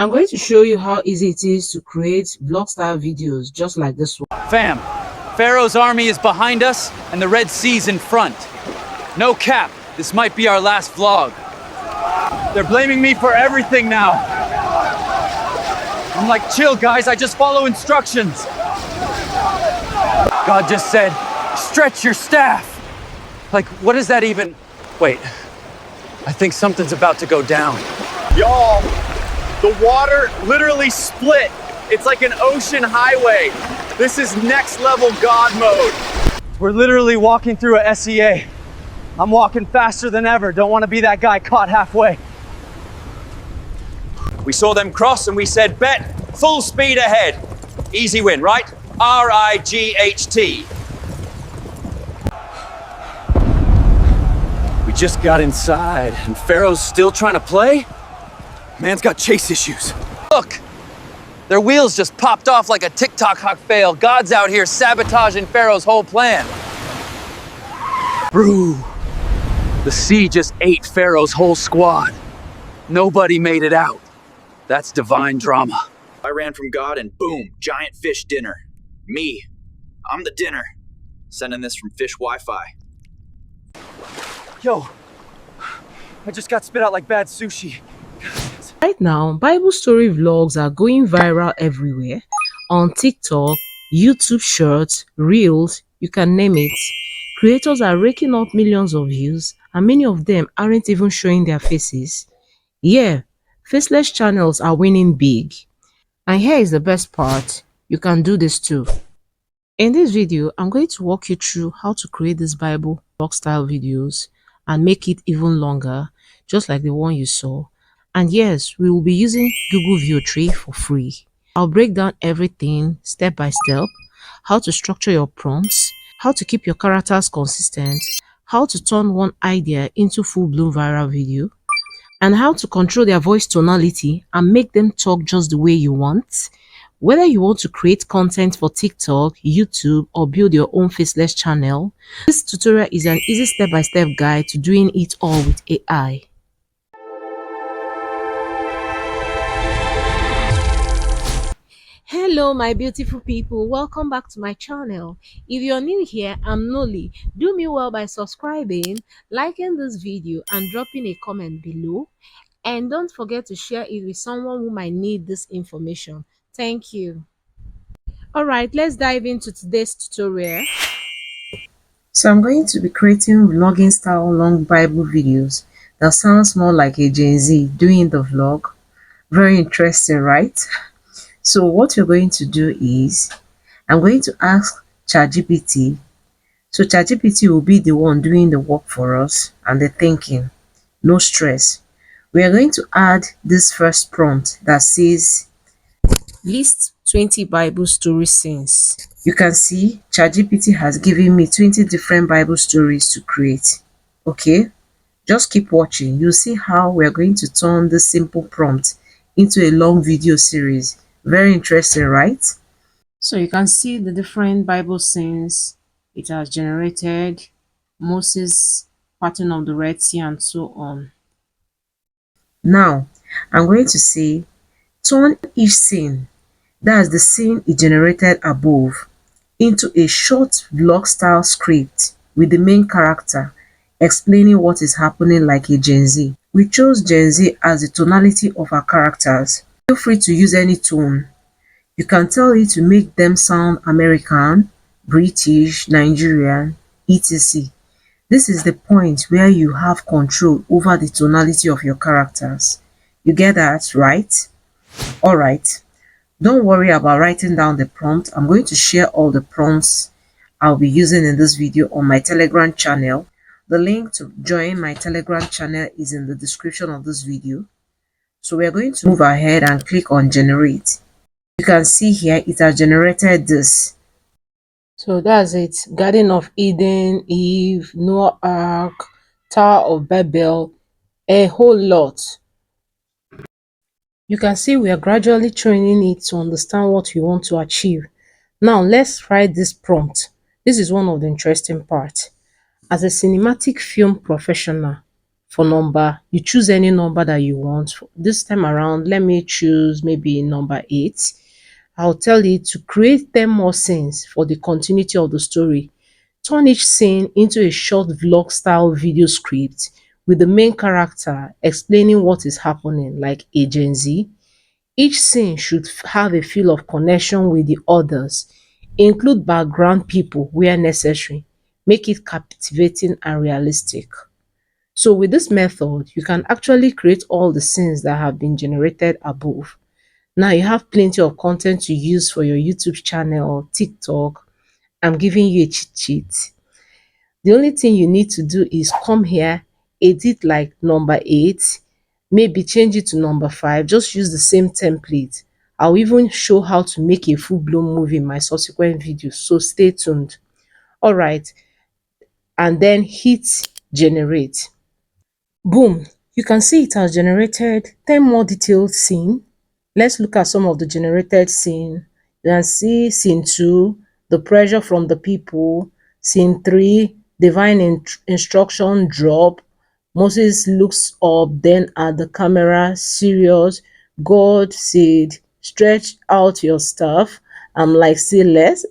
I'm going to show you how easy it is to create vlog style videos just like this one. Fam, Pharaoh's army is behind us and the Red Sea's in front. No cap, this might be our last vlog. They're blaming me for everything now. I'm like, chill guys, I just follow instructions. God just said, stretch your staff. Like, what is that even? Wait, I think something's about to go down. Y'all, the water literally split. It's like an ocean highway. This is next level God mode. We're literally walking through a SEA. I'm walking faster than ever. Don't want to be that guy caught halfway. We saw them cross and we said, bet, full speed ahead. Easy win, right? R-I-G-H-T. We just got inside and Pharaoh's still trying to play? Man's got chase issues. Look, their wheels just popped off like a TikTok hawk fail. God's out here sabotaging Pharaoh's whole plan. Brew. The sea just ate Pharaoh's whole squad. Nobody made it out. That's divine drama. I ran from God and boom, giant fish dinner. Me, I'm the dinner. Sending this from Fish Wi-Fi. Yo, I just got spit out like bad sushi. Right now, Bible story vlogs are going viral everywhere. On TikTok, YouTube Shorts, Reels, you can name it. Creators are raking up millions of views and many of them aren't even showing their faces. Yeah, faceless channels are winning big. And here is the best part, you can do this too. In this video, I'm going to walk you through how to create these Bible vlog style videos and make it even longer, just like the one you saw. And yes, we will be using Google VEO 3 for free. I'll break down everything step by step, how to structure your prompts, how to keep your characters consistent, how to turn one idea into full-blown viral video, and how to control their voice tonality and make them talk just the way you want. Whether you want to create content for TikTok, YouTube, or build your own faceless channel, this tutorial is an easy step-by-step guide to doing it all with AI. Hello my beautiful people, welcome back to my channel. If you're new here, I'm Noli. Do me well by subscribing, liking this video and dropping a comment below, and don't forget to share it with someone who might need this information. Thank you. Alright, let's dive into today's tutorial. So I'm going to be creating vlogging style long Bible videos that sounds more like a Gen Z doing the vlog. Very interesting, right? So what you're going to do is, I'm going to ask ChatGPT. So ChatGPT will be the one doing the work for us and the thinking. No stress. We are going to add this first prompt that says, list 20 Bible story scenes. You can see ChatGPT has given me 20 different Bible stories to create. Okay, just keep watching. You'll see how we're going to turn this simple prompt into a long video series. Very interesting, right? So you can see the different Bible scenes it has generated, Moses parting of the Red Sea and so on. Now, I'm going to say, turn each scene, that's the scene it generated above, into a short vlog style script with the main character explaining what is happening like a Gen Z. We chose Gen Z as the tonality of our characters. Feel free to use any tone. You can tell it to make them sound American, British, Nigerian, etc. This is the point where you have control over the tonality of your characters. You get that, right? Alright, don't worry about writing down the prompt. I'm going to share all the prompts I'll be using in this video on my Telegram channel. The link to join my Telegram channel is in the description of this video. So we are going to move ahead and click on generate. You can see here it has generated this. So that's it. Garden of Eden, Eve, Noah Ark, Tower of Babel, a whole lot. You can see we are gradually training it to understand what we want to achieve. Now let's write this prompt. This is one of the interesting parts. As a cinematic film professional, for number. You choose any number that you want. This time around, let me choose maybe number 8. I'll tell it to create 10 more scenes for the continuity of the story. Turn each scene into a short vlog style video script with the main character explaining what is happening, like agency. Each scene should have a feel of connection with the others. Include background people where necessary. Make it captivating and realistic. So with this method, you can actually create all the scenes that have been generated above. Now you have plenty of content to use for your YouTube channel, TikTok. I'm giving you a cheat sheet. The only thing you need to do is come here, edit like number 8, maybe change it to number 5, just use the same template. I'll even show how to make a full-blown movie in my subsequent videos, so stay tuned. All right, and then hit generate. Boom, you can see it has generated 10 more detailed scene. Let's look at some of the generated scene. You can see scene 2, the pressure from the people. Scene 3, divine instruction drop. Moses looks up, then at the camera, serious. God said, stretch out your staff. I'm like, say less.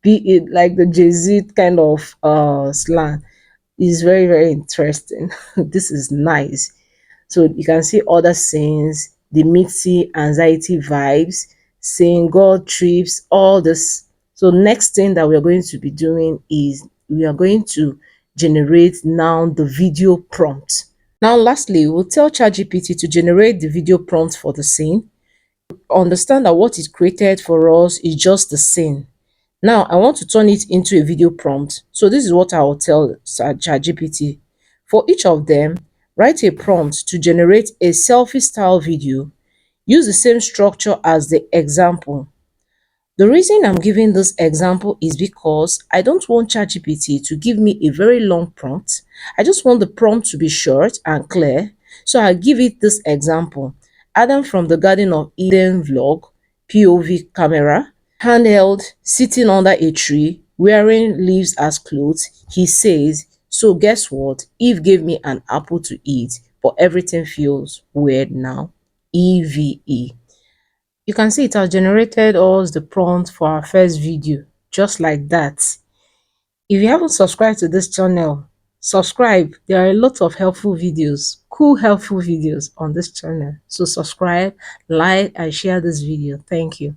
Be it like the Jay-Z kind of slang. Is very, very interesting. This is nice. So you can see other scenes, the mixy anxiety vibes, saying God trips, all this. So next thing that we're going to be doing is we are going to generate now the video prompt. Now lastly, we'll tell ChatGPT to generate the video prompt for the scene. Understand that what it created for us is just the scene. Now I want to turn it into a video prompt. So this is what I will tell ChatGPT. For each of them, write a prompt to generate a selfie style video. Use the same structure as the example. The reason I'm giving this example is because I don't want ChatGPT to give me a very long prompt. I just want the prompt to be short and clear. So I'll give it this example. Adam from the Garden of Eden vlog, POV camera, handheld, sitting under a tree, wearing leaves as clothes. He says, so guess what? Eve gave me an apple to eat, but everything feels weird now. EVE. You can see it has generated us the prompt for our first video, just like that. If you haven't subscribed to this channel, subscribe. There are a lot of helpful videos, cool helpful videos on this channel. So subscribe, like, and share this video. Thank you.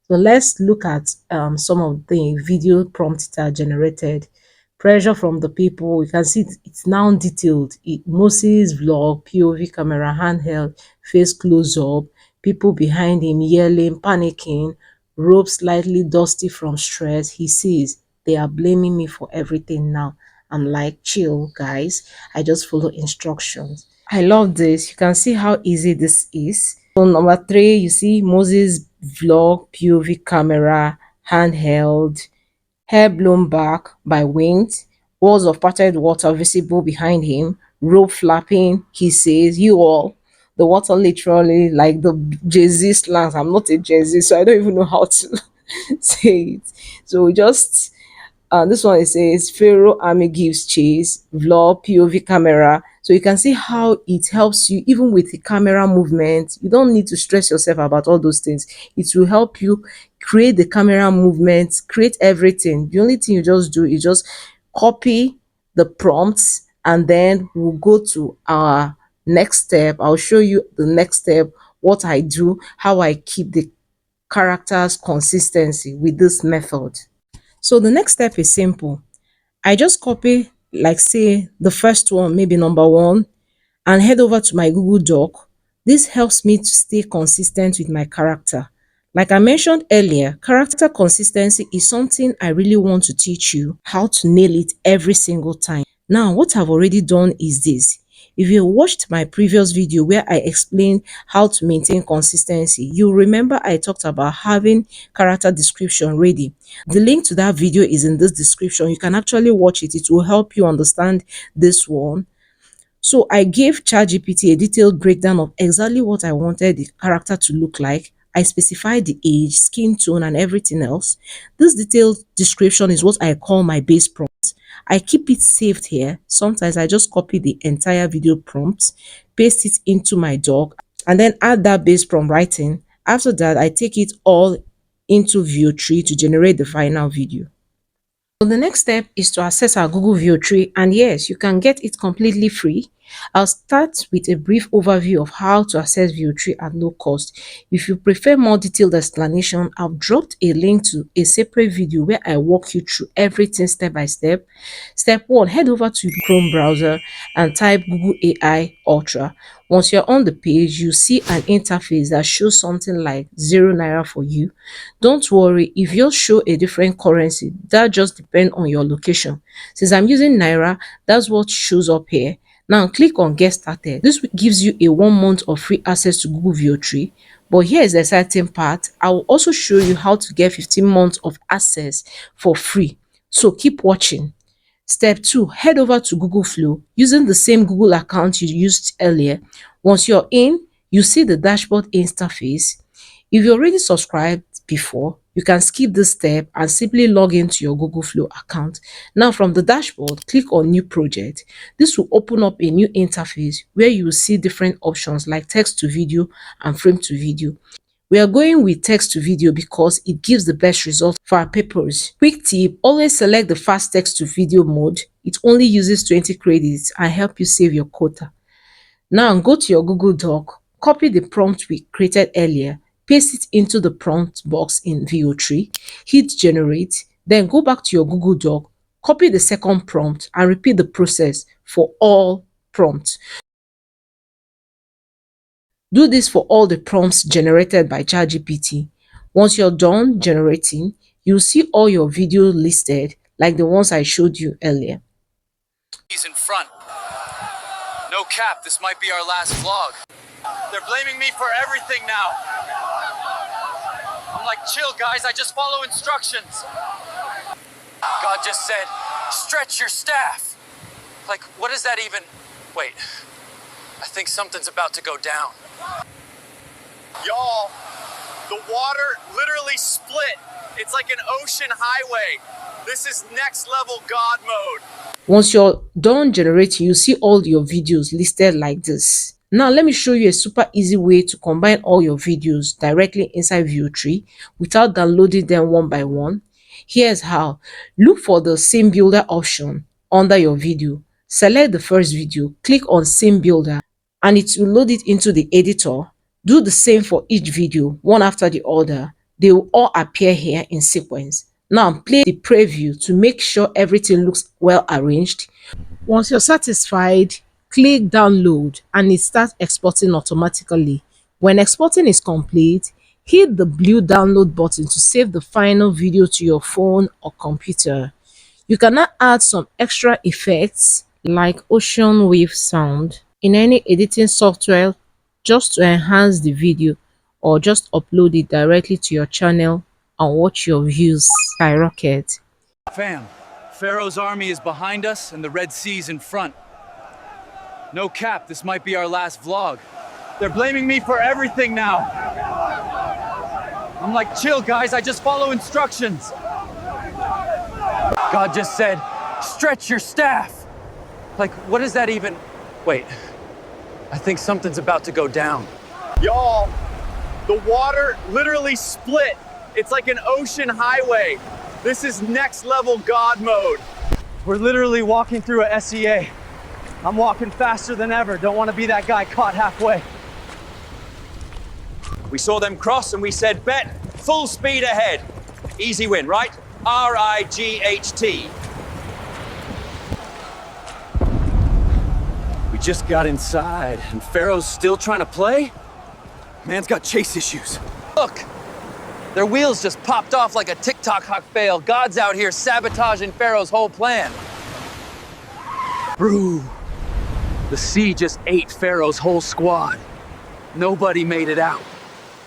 So let's look at some of the video prompts that are generated. Pressure from the people. You can see it's now detailed. Moses vlog, POV camera, handheld, face close up, people behind him yelling, panicking, robe slightly dusty from stress. He says, they are blaming me for everything now. I'm like, chill, guys. I just follow instructions. I love this. You can see how easy this is. So number 3, you see Moses vlog, POV camera, handheld, hair blown back by wind, walls of parted water visible behind him, rope flapping. He says, you all. The water literally like the Jay-Z slangs. I'm not a Jay-Z, so I don't even know how to say it. So we just this one, it says Pharaoh army gives chase, vlog, POV camera. So you can see how it helps you even with the camera movement. You don't need to stress yourself about all those things. It will help you create the camera movements, create everything. The only thing you just do is just copy the prompts, and then we'll go to our next step. I'll show you the next step, what I do, how I keep the characters consistency with this method. So the next step is simple. I just copy, like say the first one, maybe number 1, and head over to my Google Doc. This helps me to stay consistent with my character. Like I mentioned earlier, character consistency is something I really want to teach you how to nail it every single time. Now, what I've already done is this. If you watched my previous video where I explained how to maintain consistency, you'll remember I talked about having character description ready. The link to that video is in this description. You can actually watch it. It will help you understand this one. So I gave ChatGPT a detailed breakdown of exactly what I wanted the character to look like. I specified the age, skin tone, and everything else. This detailed description is what I call my base prompt. I keep it saved here. Sometimes I just copy the entire video prompt, paste it into my doc, and then add that base prompt writing. After that, I take it all into VEO tree to generate the final video. So the next step is to access our Google VEO tree, and yes, you can get it completely free. I'll start with a brief overview of how to access VEO tree at no cost. If you prefer more detailed explanation, I've dropped a link to a separate video where I walk you through everything step by step. Step 1, head over to Chrome browser and type Google AI Ultra. Once you're on the page, you see an interface that shows something like 0 naira for you. Don't worry if yours show a different currency, that just depends on your location. Since I'm using naira, that's what shows up here. Now click on get started. This gives you a 1 month of free access to Google VEO tree. But here is the exciting part. I will also show you how to get 15 months of access for free. So keep watching. Step 2, head over to Google Flow using the same Google account you used earlier. Once you're in, you see the dashboard interface. If you already subscribed before, you can skip this step and simply log into your Google Flow account. Now from the dashboard, click on New Project. This will open up a new interface where you will see different options like text to video and frame to video. We are going with text to video because it gives the best result for our purpose. Quick tip, always select the fast text to video mode. It only uses 20 credits and help you save your quota. Now go to your Google Doc, copy the prompt we created earlier, paste it into the prompt box in VEO tree, hit generate, then go back to your Google Doc, copy the second prompt and repeat the process for all prompts. Do this for all the prompts generated by ChatGPT. Once you're done generating, you'll see all your videos listed like the ones I showed you earlier. He's in front. No cap, this might be our last vlog. They're blaming me for everything now. I'm like, chill guys, I just follow instructions. God just said, stretch your staff. Like, what is that even? Wait, I think something's about to go down. Y'all, the water literally split. It's like an ocean highway. This is next level God mode. Once you're done generating, you see all your videos listed like this. Now let me show you a super easy way to combine all your videos directly inside VEO tree without downloading them one by one. Here's how. Look for the scene builder option under your video. Select the first video, click on scene builder and it will load it into the editor. Do the same for each video, one after the other. They will all appear here in sequence. Now play the preview to make sure everything looks well arranged. Once you're satisfied, click download and it starts exporting automatically. When exporting is complete, hit the blue download button to save the final video to your phone or computer. You can now add some extra effects like ocean wave sound in any editing software just to enhance the video, or just upload it directly to your channel and watch your views skyrocket. Fam, Pharaoh's army is behind us and the Red Sea's in front. No cap, this might be our last vlog. They're blaming me for everything now. I'm like, chill guys, I just follow instructions. God just said, stretch your staff. Like, what is that even? Wait, I think something's about to go down. Y'all, the water literally split. It's like an ocean highway. This is next level God mode. We're literally walking through a SEA. I'm walking faster than ever. Don't want to be that guy caught halfway. We saw them cross and we said, bet, full speed ahead. Easy win, right? R-I-G-H-T. We just got inside and Pharaoh's still trying to play? Man's got chase issues. Look, their wheels just popped off like a TikTok hawk fail. God's out here sabotaging Pharaoh's whole plan. Brew. The sea just ate Pharaoh's whole squad. Nobody made it out.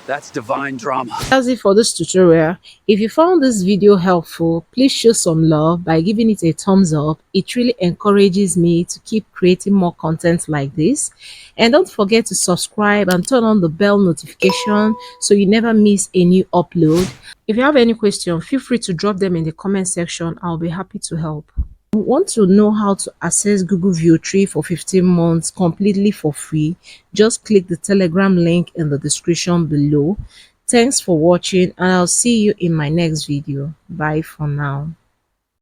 That's divine drama. That's it for this tutorial. If you found this video helpful, please show some love by giving it a thumbs up. It really encourages me to keep creating more content like this. And don't forget to subscribe and turn on the bell notification so you never miss a new upload. If you have any questions, feel free to drop them in the comment section. I'll be happy to help. Want to know how to access Google VEO 3 for 15 months completely for free? Just click the Telegram link in the description below. Thanks for watching, and I'll see you in my next video. Bye for now.